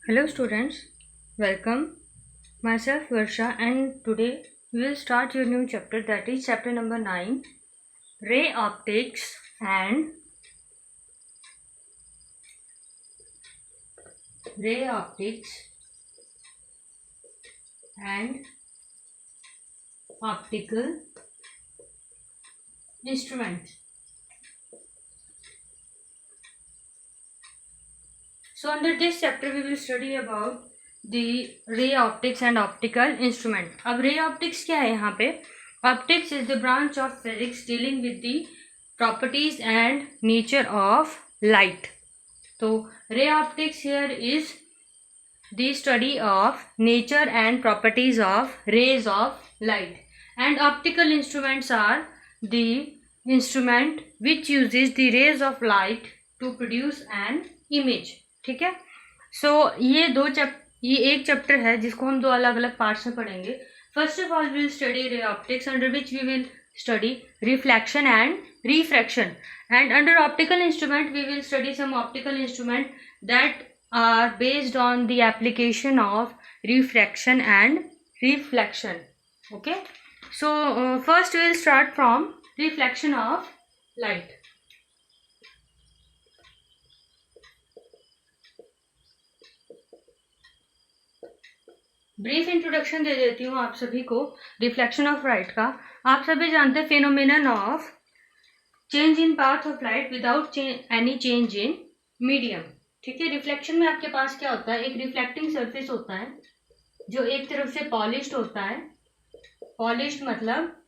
Hello students, welcome. Myself Varsha and today we will start your new chapter, that is chapter number 9, Ray Optics and Optical Instruments. So under this chapter we will study about the ray optics and optical instrument. अब ray optics क्या है यहाँ पे? Optics is the branch of physics dealing with the properties and nature of light. So ray optics here is the study of nature and properties of rays of light, and optical instruments are the instrument which uses the rays of light to produce an image. ठीक है. सो ये एक chapter है जिसको हम दो अलग अलग पार्ट्स में पढ़ेंगे. First of all will study ray optics, under which we will study reflection and refraction, and under optical instrument we will study some optical instrument that are based on the application of refraction and reflection. Okay, so first we will start from reflection of light. Brief introduction दे देती हूँ आप सभी को reflection of light का. आप सभी जानते हैं phenomenon of change in path of light without any change in medium. ठीक है. रिफ्लेक्शन में आपके पास क्या होता है, एक रिफ्लेक्टिंग सरफेस होता है जो एक तरफ से पॉलिश्ड होता है. पॉलिश्ड मतलब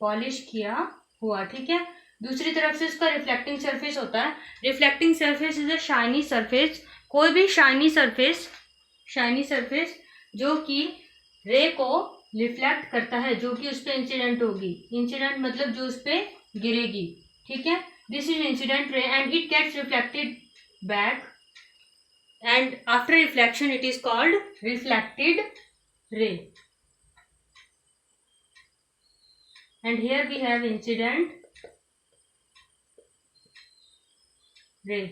पॉलिश किया हुआ. ठीक है. दूसरी तरफ से इसका रिफ्लेक्टिंग सरफेस होता है. Reflecting surface is a shiny surface. कोई भी शाइनी सरफेस जो कि रे को रिफ्लेक्ट करता है, जो कि उस पर इंसिडेंट होगी. इंसिडेंट मतलब जो उस पर गिरेगी. ठीक है. This is incident ray and it gets reflected back, and after reflection it is called reflected ray. And here we have incident ray.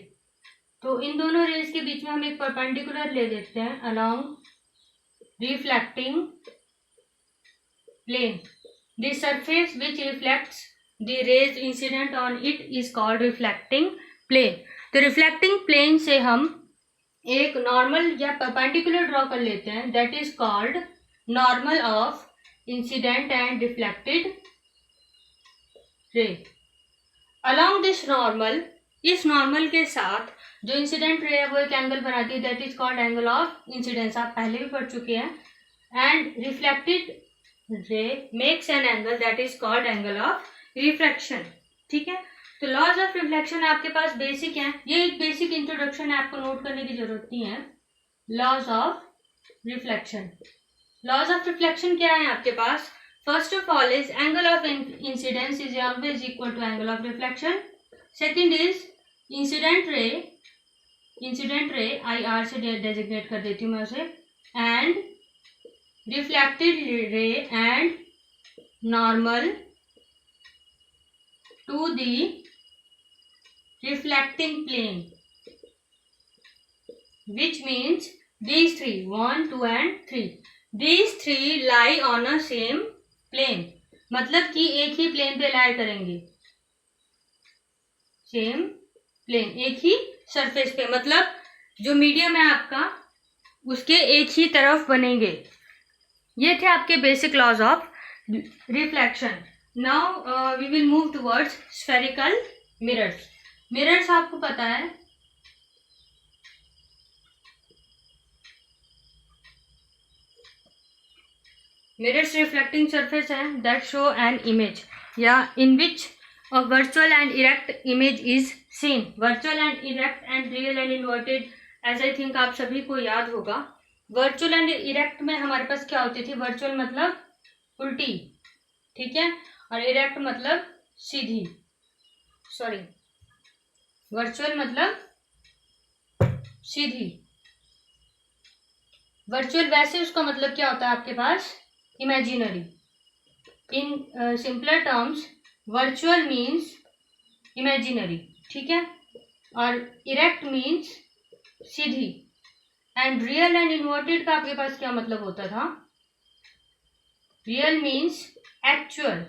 तो इन दोनों रेज के बीच में हम एक परपेंडिकुलर ले लेते हैं along reflecting plane. The surface which reflects the rays incident on it is called reflecting plane. तो reflecting plane से हम एक नॉर्मल या परपेंडिकुलर ड्रॉ कर लेते हैं, that is called normal of incident and reflected ray. Along this normal, इस normal के साथ जो इंसिडेंट रे है वो एक एंगल बनाती है, that is called angle of incidence. आप पहले भी पढ़ चुके हैं. and reflected ray makes an angle that is called angle of refraction. ठीक है. तो लॉज ऑफ रिफ्लेक्शन आपके पास बेसिक हैं. ये एक बेसिक इंट्रोडक्शन है, आपको नोट करने की जरूरत नहीं है. Laws of reflection. Laws of reflection क्या है आपके पास? First of all is angle of incidence is always equal to angle of reflection. Second is incident ray I are से डेजिग्नेट कर देती हूँ मैं उसे, and reflected ray and normal to the reflecting plane, which means these three, 1, 2 and 3, these three lie on a same plane. मतलब कि एक ही plane पे लाई करेंगे. सेम प्लेन, एक ही सरफेस पे, मतलब जो मीडियम है आपका उसके एक ही तरफ बनेंगे. ये थे आपके basic laws of reflection. Now we will move towards spherical mirrors. Mirrors आपको पता है mirrors reflecting surface है that show an image, या in which a virtual and erect image is seen. Virtual and erect and real and inverted, as I think आप सभी को याद होगा. virtual and erect में हमारे पास क्या होती थी? virtual मतलब उल्टी. ठीक है. और इरेक्ट मतलब सीधी. सॉरी, वर्चुअल मतलब सीधी. वर्चुअल वैसे उसका मतलब क्या होता है आपके पास? Imaginary. In simpler terms virtual means imaginary. ठीक है. और इरेक्ट मीन्स सीधी। एंड रियल एंड इन्वर्टेड का आपके पास क्या मतलब होता था? Real means actual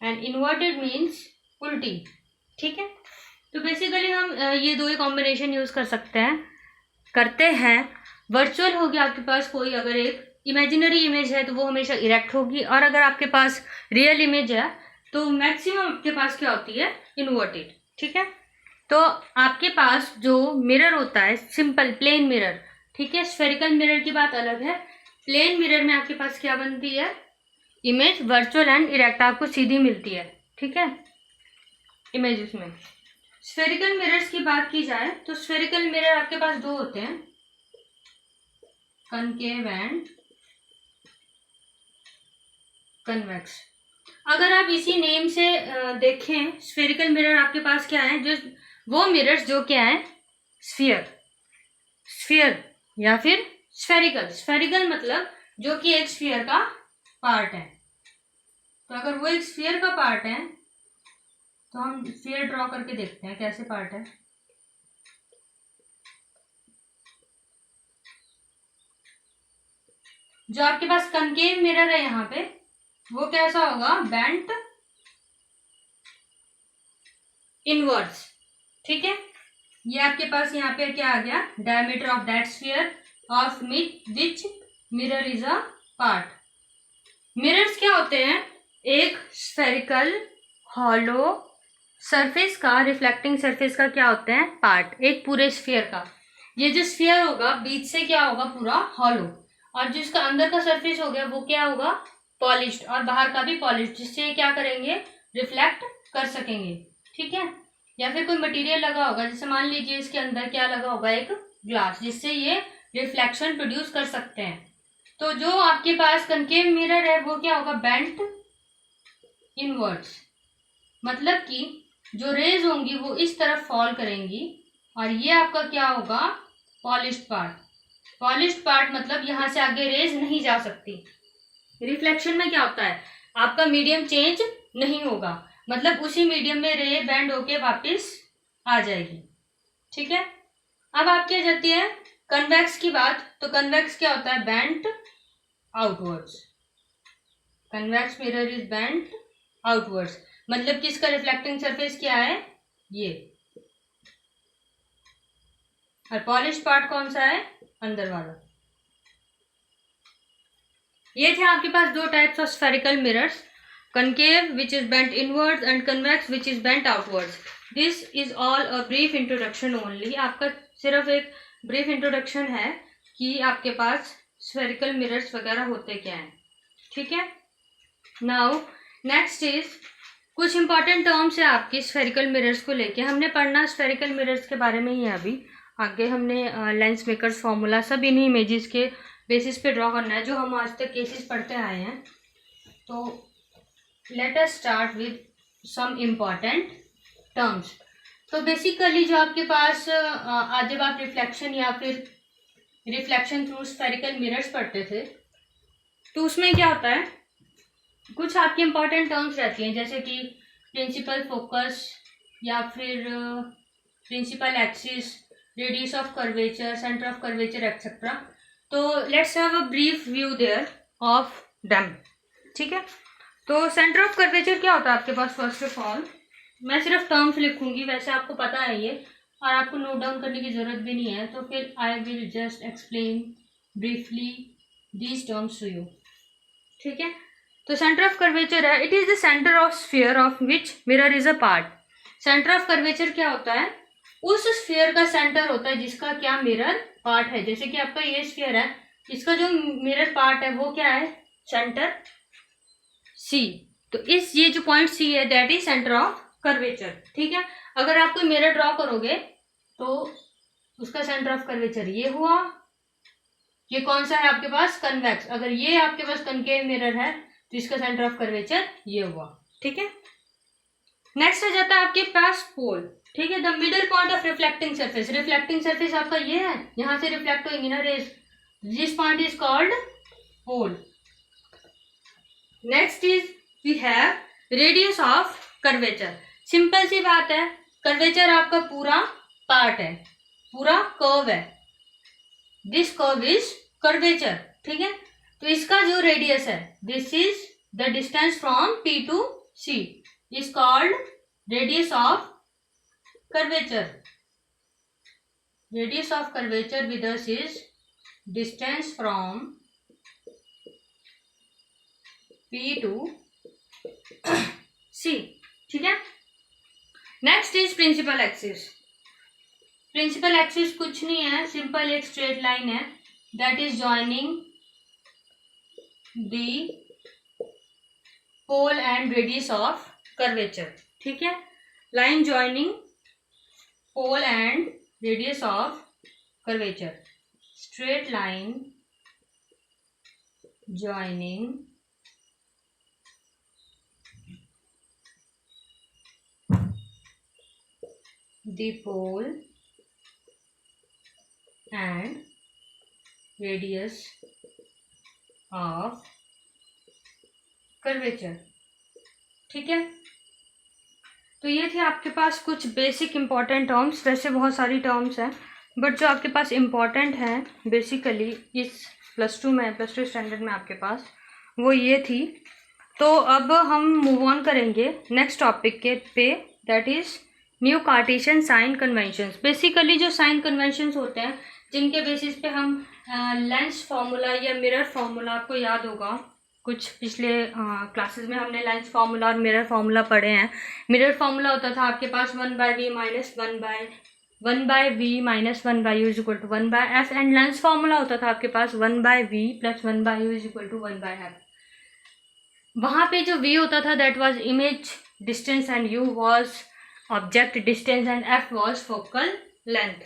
and inverted means उल्टी। ठीक है, तो बेसिकली हम ये दो ही कॉम्बिनेशन यूज कर सकते हैं, करते हैं। वर्चुअल होगी आपके पास कोई अगर एक इमेजिनरी इमेज है तो वो हमेशा इरेक्ट होगी, और अगर आपके पास रियल इमेज है तो मैक्सिमम आपके पास क्या होती है? इन्वर्टेड। ठीक है, तो आपके पास जो मिरर होता है सिंपल प्लेन मिरर, ठीक है, स्फेरिकल मिरर की बात अलग है। प्लेन मिरर में आपके पास क्या बनती है? इमेज वर्चुअल एंड इरेक्ट आपको सीधी मिलती है। ठीक है, इमेज उसमें। स्फेरिकल मिरर्स की बात की जाए तो स्फेरिकल मिरर आपके पास दो होते हैं, कनकेव एंड कन्वेक्स। अगर आप इसी नेम से देखें, स्फेरिकल मिरर आपके पास क्या है? जो वो मिरर्स जो क्या है? स्फीयर, स्फीयर या फिर स्फेरिकल। स्फेरिकल मतलब जो कि एक स्फीयर का पार्ट है। तो अगर वो एक स्फीयर का पार्ट है तो हम स्फीयर ड्रॉ करके देखते हैं कैसे पार्ट है। जो आपके पास कनकेव मिरर है यहाँ पे, वो कैसा होगा? Bent inwards. ठीक है, ये आपके पास यहाँ पे क्या आ गया? Diameter of that sphere of which mirror is a part. Mirrors क्या होते हैं? एक स्फेरिकल हॉलो सरफेस का, रिफ्लेक्टिंग सरफेस का क्या होते हैं? पार्ट, एक पूरे स्फीयर का। ये जो स्फीयर होगा बीच से क्या होगा? पूरा हॉलो, और जो इसका अंदर का सरफेस हो गया वो क्या होगा? पॉलिश्ड, और बाहर का भी पॉलिश्ड, जिससे ये क्या करेंगे? रिफ्लेक्ट कर सकेंगे। ठीक है, या फिर कोई मटेरियल लगा होगा, जैसे मान लीजिए इसके अंदर क्या लगा होगा? एक ग्लास, जिससे ये रिफ्लेक्शन प्रोड्यूस कर सकते हैं। तो जो आपके पास कनकेव मिरर है वो क्या होगा? बेंट इनवर्ड्स, मतलब कि जो रेज होंगी वो इस तरफ फॉल करेंगी, और ये आपका क्या होगा? Polished part. पॉलिश्ड पार्ट मतलब यहां से आगे रेज नहीं जा सकती। रिफ्लेक्शन में क्या होता है? आपका मीडियम चेंज नहीं होगा, मतलब उसी मीडियम में रे बेंड होके वापस आ जाएगी। ठीक है, अब आपकी आ जाती है कन्वेक्स की बात। तो कन्वेक्स क्या होता है? Bent outwards. Convex mirror is bent outwards, मतलब कि इसका रिफ्लेक्टिंग सरफेस क्या है? ये। और पॉलिश पार्ट कौन सा है? अंदर वाला। ये थे आपके पास दो types of spherical mirrors, concave which is bent inwards and convex which is bent outwards. This is all a brief introduction only. आपका सिर्फ एक brief introduction है कि आपके पास spherical mirrors वगैरह होते क्या हैं। ठीक है, now next is कुछ important terms है आपकी spherical mirrors को लेके। हमने पढ़ना spherical mirrors के बारे में ही है अभी। आगे हमने लेंस मेकर्स फॉर्मूला सब इन्हीं इमेजेस के बेसिस पे ड्रॉ करना है जो हम आज तक केसेस पढ़ते आए हैं। तो let us start with some important terms. तो बेसिकली जो आपके पास आज जब आप रिफ्लेक्शन या फिर रिफ्लेक्शन थ्रू स्फेरिकल मिरर्स पढ़ते थे तो उसमें क्या होता है? कुछ आपकी इंपॉर्टेंट टर्म्स रहती हैं, जैसे कि प्रिंसिपल फोकस या फिर principal axis, radius of curvature, centre of curvature etcetera. तो let's have a brief view there of them. ठीक है, तो सेंटर ऑफ कर्वेचर क्या होता है आपके पास? फर्स्ट ऑफ ऑल मैं सिर्फ टर्म्स लिखूंगी, वैसे आपको पता है ये, और आपको नोट डाउन करने की जरूरत भी नहीं है, तो फिर I will just explain briefly these terms to you. ठीक है, तो सेंटर ऑफ कर्वेचर है, it is the centre of sphere of which mirror is a part. Centre of curvature क्या होता है? उस स्फीयर का सेंटर होता है जिसका क्या? मिरर पार्ट है। जैसे कि आपका ये स्फीयर है, इसका जो मिरर पार्ट है वो क्या है? Centre C. तो इस ये जो पॉइंट सी है that is centre of curvature. ठीक है, अगर आप कोई मिरर ड्रॉ करोगे तो उसका सेंटर ऑफ कर्वेचर ये हुआ। ये कौन सा है आपके पास? कन्वेक्स। अगर ये आपके पास कनकेव मिरर है तो इसका सेंटर ऑफ कर्वेचर ये हुआ। ठीक है, नेक्स्ट आ जाता है आपके पास पोल। ठीक है, the middle point of reflecting surface. Reflecting surface आपका ये है, यहां से रिफ्लेक्ट होगी ना rays, this point is called pole. Next is we have radius of curvature. Simple सी बात है, कर्वेचर आपका पूरा पार्ट है, पूरा कर्व है, दिस कर्व इज कर्वेचर, ठीक है। तो इसका जो रेडियस है, this is the distance from P to C is called radius of curvature. Radius of curvature with us is distance from P to C, ठीक है। Next is principal axis. Principal axis कुछ नहीं है, simple एक straight line है that is joining the pole and radius of curvature, ठीक है। Line joining pole and radius of curvature, straight line joining the pole and radius of curvature, ठीक है। तो ये थी आपके पास कुछ बेसिक इंपॉर्टेंट टर्म्स। वैसे बहुत सारी टर्म्स हैं बट जो आपके पास इम्पॉर्टेंट हैं बेसिकली इस +2 में, +2 स्टैंडर्ड में आपके पास, वो ये थी। तो अब हम मूव ऑन करेंगे नेक्स्ट टॉपिक के पे, that is new Cartesian sign conventions. Basically जो साइन कन्वेंशंस होते हैं जिनके बेसिस पे हम लेंस फार्मूला या मिरर फार्मूला, आपको याद होगा कुछ पिछले क्लासेस में हमने लेंस फार्मूला और मिरर फार्मूला पढ़े हैं। मिरर फार्मूला होता था आपके पास 1/v minus 1/v minus 1/u is equal to 1/f, and lens formula होता था आपके पास 1/v plus 1/u is equal to 1/f। वहाँ पे जो v होता था that was image distance and u was object distance and f was focal length.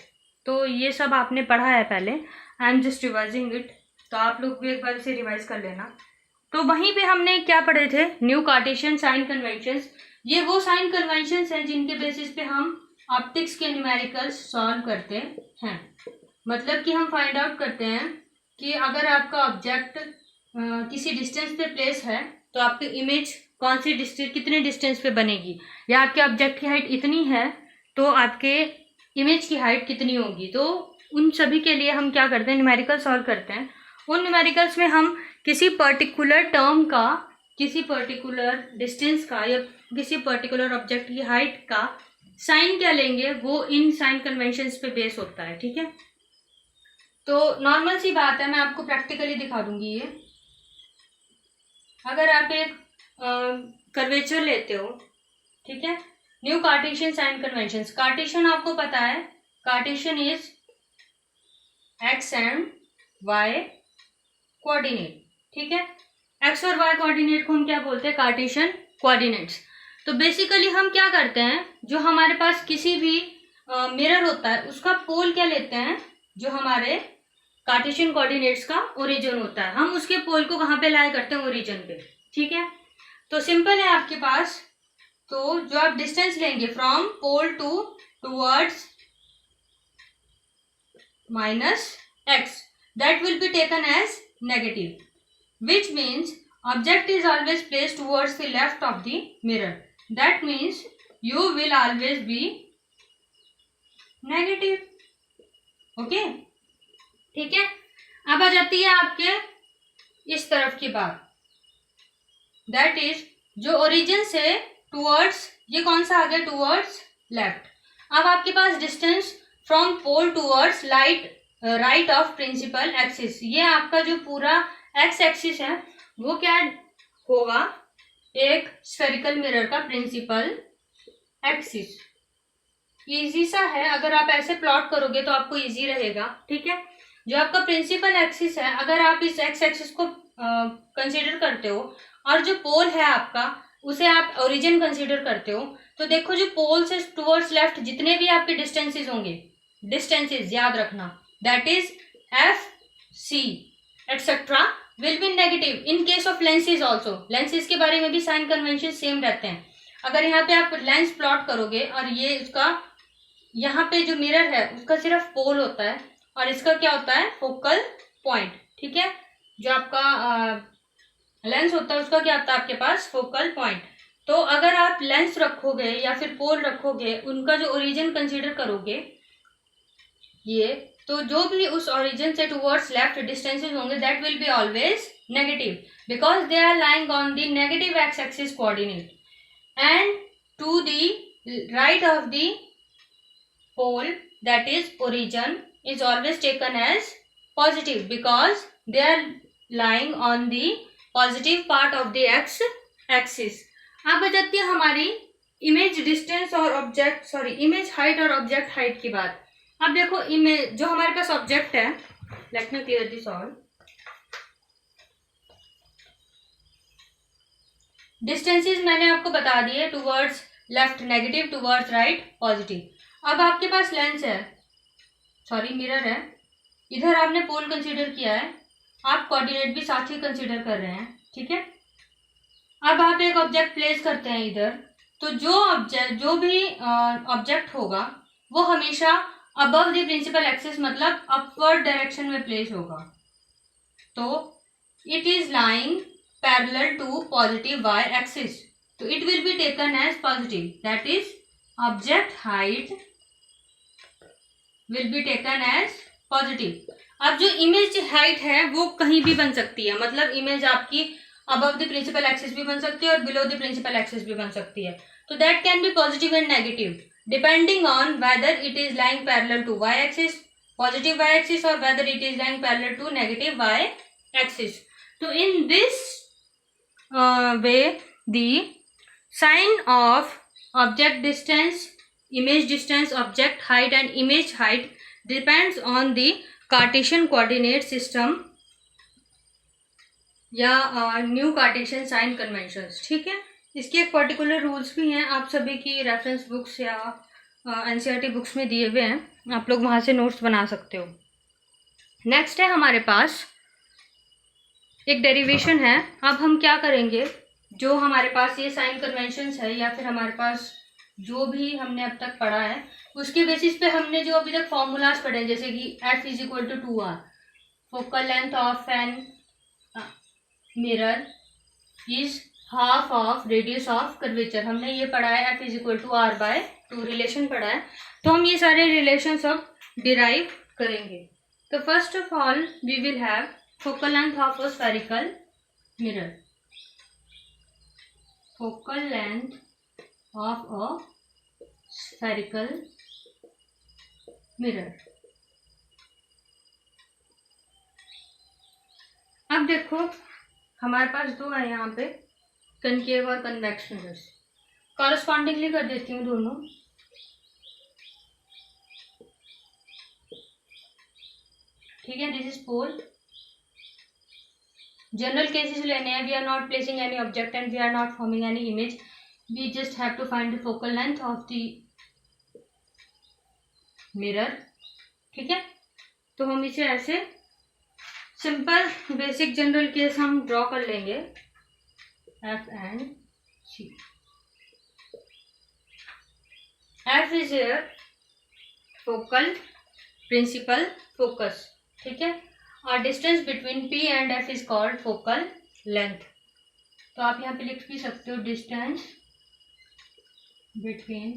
तो ये सब आपने पढ़ा है पहले, I am just revising it, तो आप लोग भी एक बार इसे रिवाइज कर लेना। तो वहीं पे हमने क्या पढ़े थे, न्यू कार्टेशियन साइन कन्वेंशंस। ये वो साइन कन्वेंशंस हैं जिनके बेसिस पे हम ऑप्टिक्स के न्यूमेरिकल्स सॉल्व करते हैं। मतलब कि हम फाइंड आउट करते हैं कि अगर आपका ऑब्जेक्ट किसी डिस्टेंस पे प्लेस है तो आपकी इमेज कौन सी डिस्टेंस, कितने डिस्टेंस पे बनेगी, या आपके ऑब्जेक्ट की हाइट इतनी है तो आपके इमेज की हाइट कितनी होगी। तो उन सभी के लिए हम क्या करते हैं, न्यूमेरिकल सॉल्व करते हैं। उन न्यूमेरिकल्स में हम किसी पर्टिकुलर टर्म का, किसी पर्टिकुलर डिस्टेंस का या किसी पर्टिकुलर ऑब्जेक्ट की हाइट का साइन क्या लेंगे, वो इन साइन कन्वेंशंस पे बेस होता है, ठीक है। तो नॉर्मल सी बात है, मैं आपको प्रैक्टिकली दिखा दूंगी ये। अगर आप एक कर्वेचर लेते हो, ठीक है, new Cartesian sign conventions. Cartesian आपको पता है, Cartesian is x and y coordinate, ठीक है। एक्स और वाई कोऑर्डिनेट को हम क्या बोलते हैं, कार्टेशियन कोऑर्डिनेट्स। तो बेसिकली हम क्या करते हैं, जो हमारे पास किसी भी मिरर होता है उसका पोल क्या लेते हैं, जो हमारे कार्टेशियन कोऑर्डिनेट्स का ओरिजिन होता है, हम उसके पोल को कहाँ पे लाया करते हैं, ओरिजिन पे, ठीक है। तो सिंपल है आपके पास, तो जो आप डिस्टेंस लेंगे from pole to towards -x, that will be taken as negative, which means object is always placed towards the left of the mirror. That means you will always be negative. Okay? ठीक है। अब आ जाती है आपके इस तरफ की बात, दैट इज जो ओरिजिन से टूवर्ड्स, ये कौन सा आ गया, टूवर्ड्स लेफ्ट। अब आपके पास distance from pole towards right of principal axis, ये आपका जो पूरा एक्स एक्सिस है वो क्या होगा, एक स्फेरिकल मिरर का प्रिंसिपल एक्सिस। इजी सा है, अगर आप ऐसे प्लॉट करोगे तो आपको इजी रहेगा, ठीक है। जो आपका प्रिंसिपल एक्सिस है, अगर आप इस एक्स एक्सिस को कंसीडर करते हो और जो पोल है आपका उसे आप ओरिजिन कंसीडर करते हो, तो देखो जो पोल से टुवर्ड्स लेफ्ट जितने भी आपके डिस्टेंसेस होंगे, डिस्टेंसेस याद रखना, that is F C etcetera will be negative in case of lenses also. Lenses के बारे में भी साइन कन्वेंशन सेम रहते हैं। अगर यहाँ पे आप लेंस प्लॉट करोगे और ये उसका यहाँ पे जो मिरर है उसका सिर्फ पोल होता है और इसका क्या होता है, फोकल पॉइंट, ठीक है। जो आपका लेंस होता है उसका क्या होता है आपके पास, फोकल पॉइंट। तो अगर आप लेंस रखोगे या फिर पोल रखोगे, उनका जो ओरिजिन कंसीडर करोगे ये, तो जो भी उस ओरिजिन से टुवर्ड्स लेफ्ट डिस्टेंसेस होंगे that will be always negative, because they are lying on the negative x axis coordinate, and to the right of the pole that is origin is always taken as positive because they are lying on the positive part of the x axis. अब आ जाती है हमारी image distance और image height और object height की बात. अब देखो इमेज जो हमारे पास ऑब्जेक्ट है, let me clear this all. Distances मैंने आपको बता दिए, towards left negative, towards right positive. अब आपके पास लेंस है, मिरर है, इधर आपने पोल कंसीडर किया है, आप कोऑर्डिनेट भी साथ ही कंसीडर कर रहे हैं, ठीक है. अब आप एक ऑब्जेक्ट प्लेस करते हैं इधर, तो जो भी ऑब्जेक्ट होगा वो हमेशा अबव द प्रिंसिपल एक्सिस मतलब अपवर्ड डायरेक्शन में प्लेस होगा. तो it is lying parallel to positive Y axis, तो it will be taken as positive, that is object height will be taken as positive. अब जो इमेज हाइट है वो कहीं भी बन सकती है, मतलब इमेज आपकी अबव द प्रिंसिपल एक्सिस भी बन सकती है और बिलो द प्रिंसिपल एक्सिस भी बन सकती है. तो that can be positive and negative depending on whether it is lying parallel to Y axis, positive Y axis, और whether it is lying parallel to negative Y axis. तो in this way the sign of object distance, image distance, object height and image height depends on the Cartesian coordinate system या new Cartesian sign conventions, ठीक है. इसके एक particular rules भी हैं, आप सभी की रेफरेंस बुक्स या एनसीईआरटी बुक्स में दिए हुए हैं, आप लोग वहाँ से नोट्स बना सकते हो. नेक्स्ट है हमारे पास एक डेरिवेशन है. अब हम क्या करेंगे, जो हमारे पास ये साइन कन्वेंशंस है या फिर हमारे पास जो भी हमने अब तक पढ़ा है उसके बेसिस पे हमने जो अभी तक फॉर्मूलाज पढ़े, जैसे कि F is equal to 2R, focal length of an mirror is half of radius of curvature, हमने ये पढ़ा है. F is equal to R/2 relation पढ़ा है. तो हम ये सारे रिलेशन सब डिराइव करेंगे. तो first of all we will have focal length of a spherical mirror, focal length of a spherical mirror. अब देखो हमारे पास दो है यहाँ पे, कनकेव और कन्वेक्स मिरर्स. कॉरस्पॉन्डिंगली कर देती हूँ दोनों. ठीक है, this is pole. General cases लेने हैं, we are not placing any object and we are not forming any image, we just have to find the focal length of the mirror. ठीक है, तो हम इसे ऐसे सिंपल बेसिक जनरल केस हम draw कर लेंगे, F and C. F is here focal, principal, focus. ठीक है, और distance between P and F is called focal length. तो आप यहाँ पे लिख भी सकते हो distance between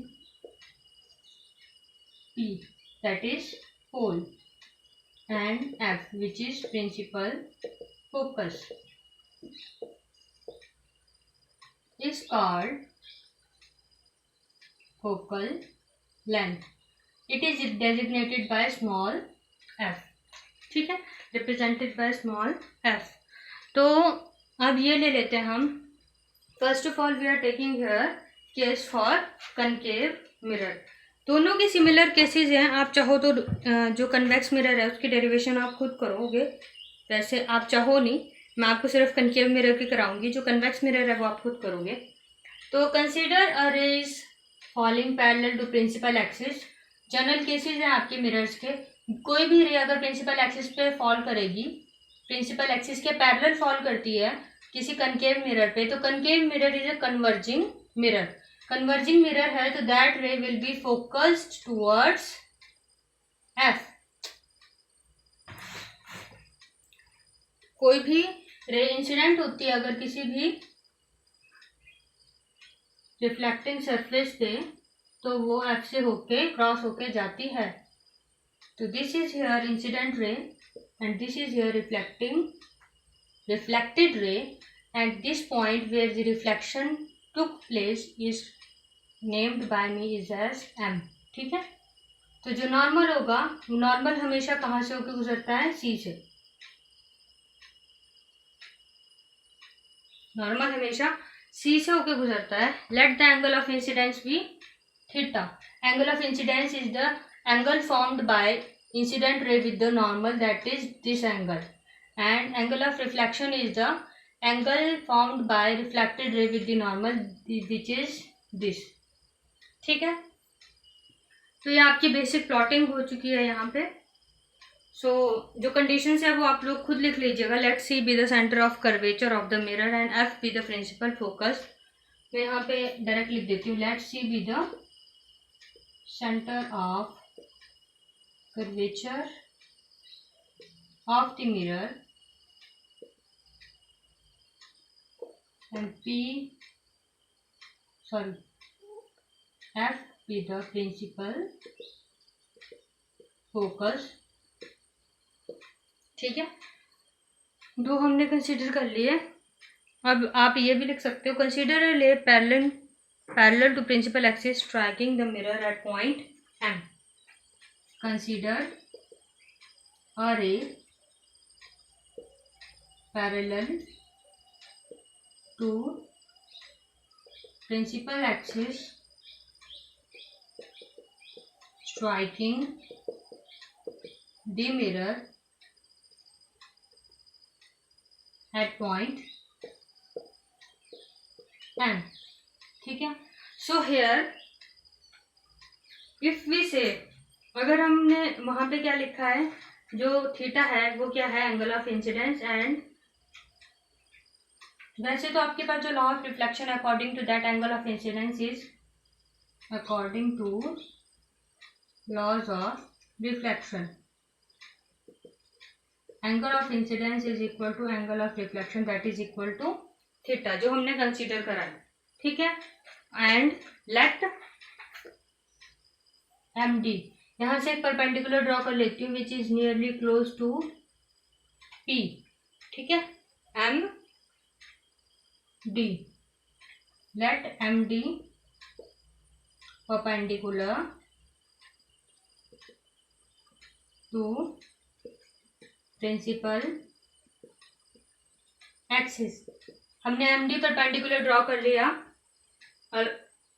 P that is pole and F which is principal focus is called focal length. It is designated by small f. ठीक है, रिप्रेजेंटेड बाय स्मॉल f. तो अब ये ले लेते हैं हम. First of all we are taking here case for concave mirror. दोनों के सिमिलर केसेस हैं. आप चाहो तो जो कन्वेक्स मिरर है उसकी डेरिवेशन आप खुद करोगे, वैसे आप चाहो नहीं, मैं आपको सिर्फ कनकेव मिरर की कराऊंगी. जो कन्वेक्स मिरर है वो आप खुद करोगे. तो consider a rays falling parallel to principal axis. General cases हैं आपके मिरर्स के. कोई भी रे अगर प्रिंसिपल एक्सिस पे फॉल करेगी, प्रिंसिपल एक्सिस के पैरेलल फॉल करती है किसी कनकेव मिरर पे, तो concave mirror is a converging mirror. Converging mirror है तो that ray will be focused towards F. कोई भी रे इंसिडेंट होती है अगर किसी भी रिफ्लेक्टिंग सरफेस पे, तो वो एफ से होके क्रॉस होके जाती है। तो this is here incident ray and this is here reflected ray, and this point where the reflection took place is named by me is as M। ठीक है, तो जो नॉर्मल होगा, नॉर्मल हमेशा कहाँ से होकर गुजरता है? सी से। नॉर्मल हमेशा सी से होकर गुजरता है। Let the angle of incidence be theta. Angle of incidence is the angle formed by incident ray with the normal, that is this angle, and angle of reflection is the angle formed by reflected ray with the normal, which is this। ठीक है, तो ये आपकी basic plotting हो चुकी है यहाँ पे। जो कंडीशंस है वो आप लोग खुद लिख लीजिएगा। Let C be the centre of curvature of the mirror and F be the principal focus. मैं यहाँ पे डायरेक्ट लिख देती हूँ, let C be the centre of curvature of the mirror and F be the principal focus। ठीक है, दो हमने कंसीडर कर लिए। अब आप ये भी लिख सकते हो, consider a ray parallel to principal axis striking the mirror at point M। Consider a ray parallel to principal axis striking the mirror at point M। ठीक है, सो हेयर इफ वी से, अगर हमने वहां पे क्या लिखा है, जो थीटा है वो क्या है? Angle of incidence. एंड वैसे तो आपके पास जो law of reflection according to that angle of incidence is according to laws of reflection, angle of incidence is equal to angle of reflection, that is equal to theta, जो हमने consider करा है। ठीक है, एंड लेट एम डी, यहां से एक perpendicular draw कर लेती हूँ which is nearly close to P. ठीक है, M D, let M D perpendicular to principal axis. हमने एम डी परपेंडिकुलर ड्रॉ कर लिया और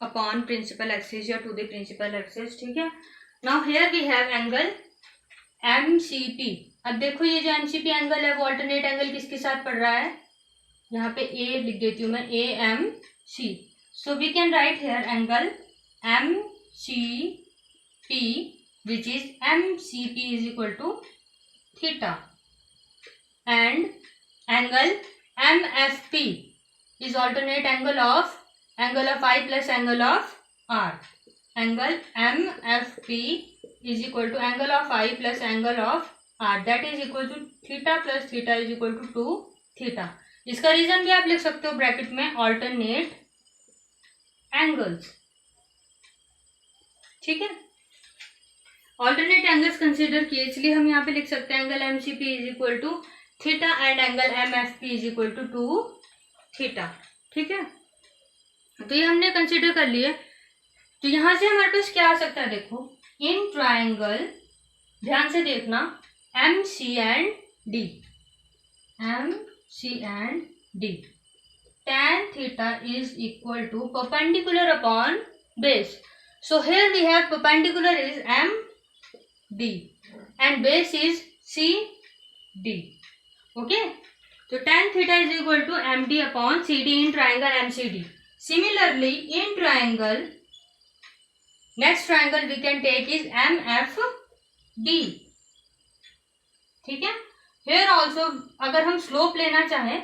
अपॉन प्रिंसिपल एक्सिस या टू द प्रिंसिपल एक्सिस। ठीक है, now here we have angle M C P. अब देखो ये जो एम सी पी एंगल है वो ऑल्टरनेट एंगल किसके साथ पड़ रहा है? यहाँ पे ए लिख देती हूँ मैं, A M C. So we can write here angle M C P which is M C P is equal to theta, and angle M F P is alternate angle of I plus angle of R। Angle MFP is equal to angle of I plus angle of R, that is equal to theta plus theta is equal to 2 theta। इसका reason भी आप लिख सकते हो bracket में, alternate angles. ठीक है, alternate angles consider किए, इसलिए हम यहाँ पे लिख सकते हैं angle MCP is equal to theta and angle MFP is equal to 2 theta. ठीक है, तो ये हमने कंसीडर कर लिए। तो यहां से हमारे पास क्या आ सकता है? देखो, इन ट्राइंगल, ध्यान से देखना, M C and D, tan theta is equal to perpendicular upon base। So here we have perpendicular is MD and base is CD। Okay, so tan theta is equal to MD upon CD in triangle MCD। Similarly, in triangle, next triangle we can take is MFD। ठीक है, here also अगर हम slope लेना चाहें,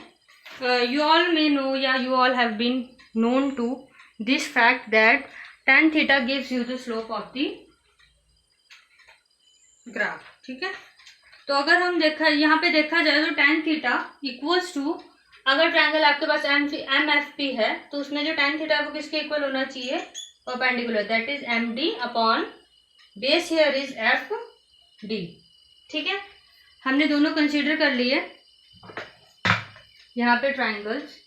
you all may know या you all have been known to this fact that tan theta gives you the slope of the graph। ठीक है, तो अगर हम यहाँ पे देखा जाए तो tan theta इक्वल्स टू अगर ट्रायंगल आपके पास एम एफ पी है तो उसमें जो tan थीटा वो किसके इक्वल होना चाहिए, perpendicular, that is M D upon base here is F D. ठीक है, हमने दोनों कंसीडर कर लिए यहाँ पे triangles.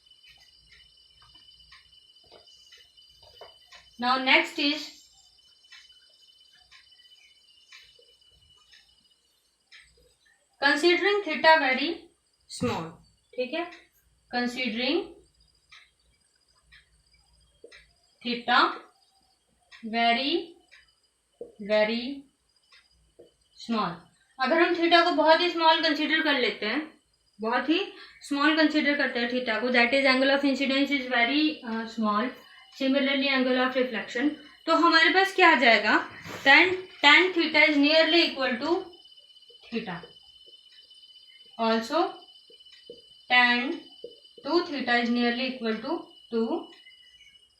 Now next is considering theta very small. ठीक है, considering theta very very small. अगर हम थीटा को बहुत ही स्मॉल कंसीडर कर लेते हैं, बहुत ही स्मॉल कंसीडर करते हैं थीटा को, that is angle of incidence is very small, similarly angle of reflection, तो हमारे पास क्या आ जाएगा, tan theta is nearly equal to theta, also tan 2 theta is nearly equal to 2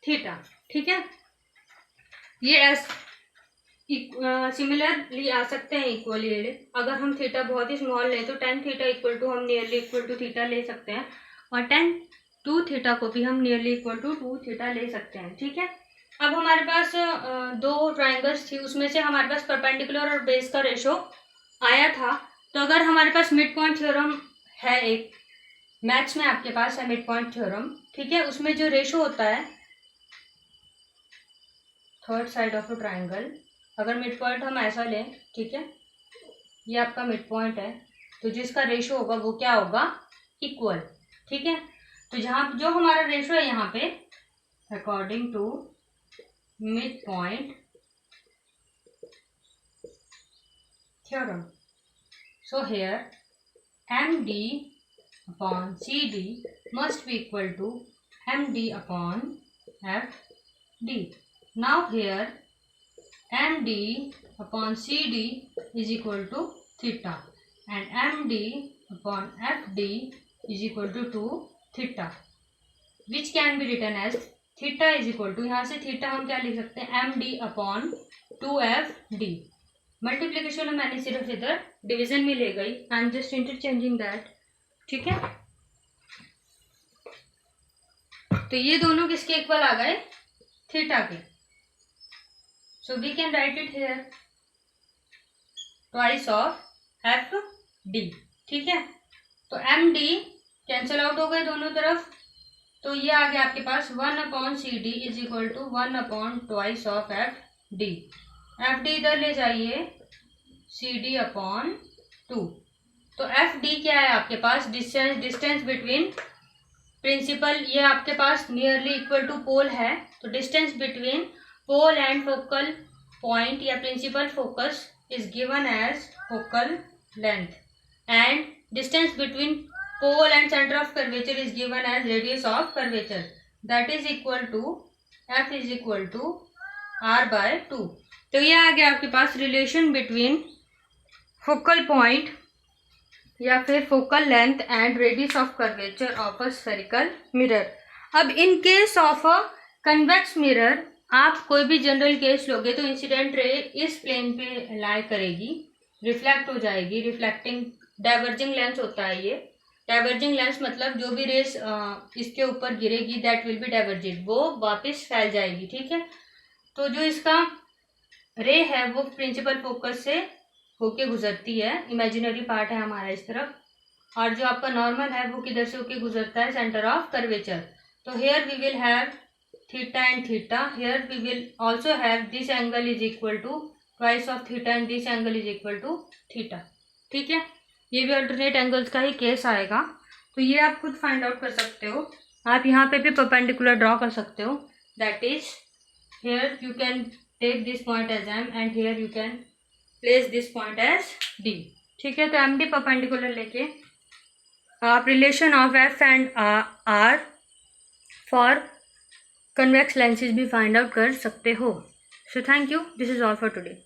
theta. ठीक है, ये सिमिलरली आ सकते हैं इक्वली। अगर हम थीटा बहुत ही स्मॉल लें तो tan थीटा इक्वल टू हम नियरली इक्वल टू थीटा ले सकते हैं, और tan 2 थीटा को भी हम नियरली इक्वल टू 2 थीटा ले सकते हैं। ठीक है, अब हमारे पास दो ट्राइंगल्स थी, उसमें से हमारे पास परपेंडिकुलर और बेस का रेशो आया था, तो अगर हमारे पास मिड पॉइंट थ्योरम है, एक मैथ्स में आपके पास है मिड पॉइंट थ्योरम, ठीक है, उसमें जो रेशो होता है third side of a triangle, अगर मिड पॉइंट हम ऐसा लें, ठीक है, ये आपका मिड पॉइंट है, तो जिसका रेशो होगा वो क्या होगा, इक्वल। ठीक है, तो जहाँ जो हमारा रेशो है यहाँ पे according to mid point theorem, so here M D upon C D must be equal to M D upon F D. Now here M D upon C D is equal to theta and M D upon F D is equal to 2 theta, which can be written as theta is equal to, यहाँ से theta हम क्या लिख सकते हैं, M D upon 2f D. Multiplication में मैंने सिर्फ इधर डिवीजन में ले गई, आई एम जस्ट इंटरचेंजिंग दैट। ठीक है, तो ये दोनों किसके इक्वल आ गए, थीटा के, so we can write it here twice of F D. ठीक है, तो एम डी कैंसल आउट हो गए दोनों तरफ, तो ये आ गया आपके पास 1 upon C D is equal to 1 upon twice of F D. F D इधर ले जाइए, सी डी अपॉन 2, तो एफ डी क्या है आपके पास, डिस्टेंस बिटवीन प्रिंसिपल, ये आपके पास नियरली इक्वल टू पोल है, तो distance between pole and focal point या principal focus is given as focal length, and distance between pole and center of curvature is given as radius of curvature, that is equal to f is equal to r by 2। तो ये आ गया आपके पास relation between focal point या फिर focal length and radius of curvature of a spherical mirror. अब in case of a convex mirror आप कोई भी जनरल केस लोगे तो इंसिडेंट रे इस प्लेन पे लाई करेगी, रिफ्लेक्ट हो जाएगी, रिफ्लेक्टिंग डाइवर्जिंग लेंस होता है ये। डाइवर्जिंग लेंस मतलब जो भी रेस इसके ऊपर गिरेगी दैट विल बी डाइवर्जेड, वो वापस फैल जाएगी। ठीक है, तो जो इसका रे है वो प्रिंसिपल फोकस से होके गुजरती है, इमेजिनरी पार्ट है हमारा इस तरफ, और जो आपका नॉर्मल है वो किधर से होके गुजरता है, सेंटर ऑफ कर्वेचर। तो here we will have theta and theta, here we will also have this angle is equal to twice of theta and this angle is equal to theta. ठीक है, ये भी अल्टरनेट एंगल्स का ही case आएगा, तो ये आप खुद फाइंड आउट कर सकते हो। आप यहाँ पे भी परपेंडिकुलर ड्रॉ कर सकते हो, that is here you can take this point as M and here you can place this point as D. ठीक है, तो एम डी परपेंडिकुलर लेके आप relation of F and R for convex lenses भी find out कर सकते हो। So thank you, this is all for today.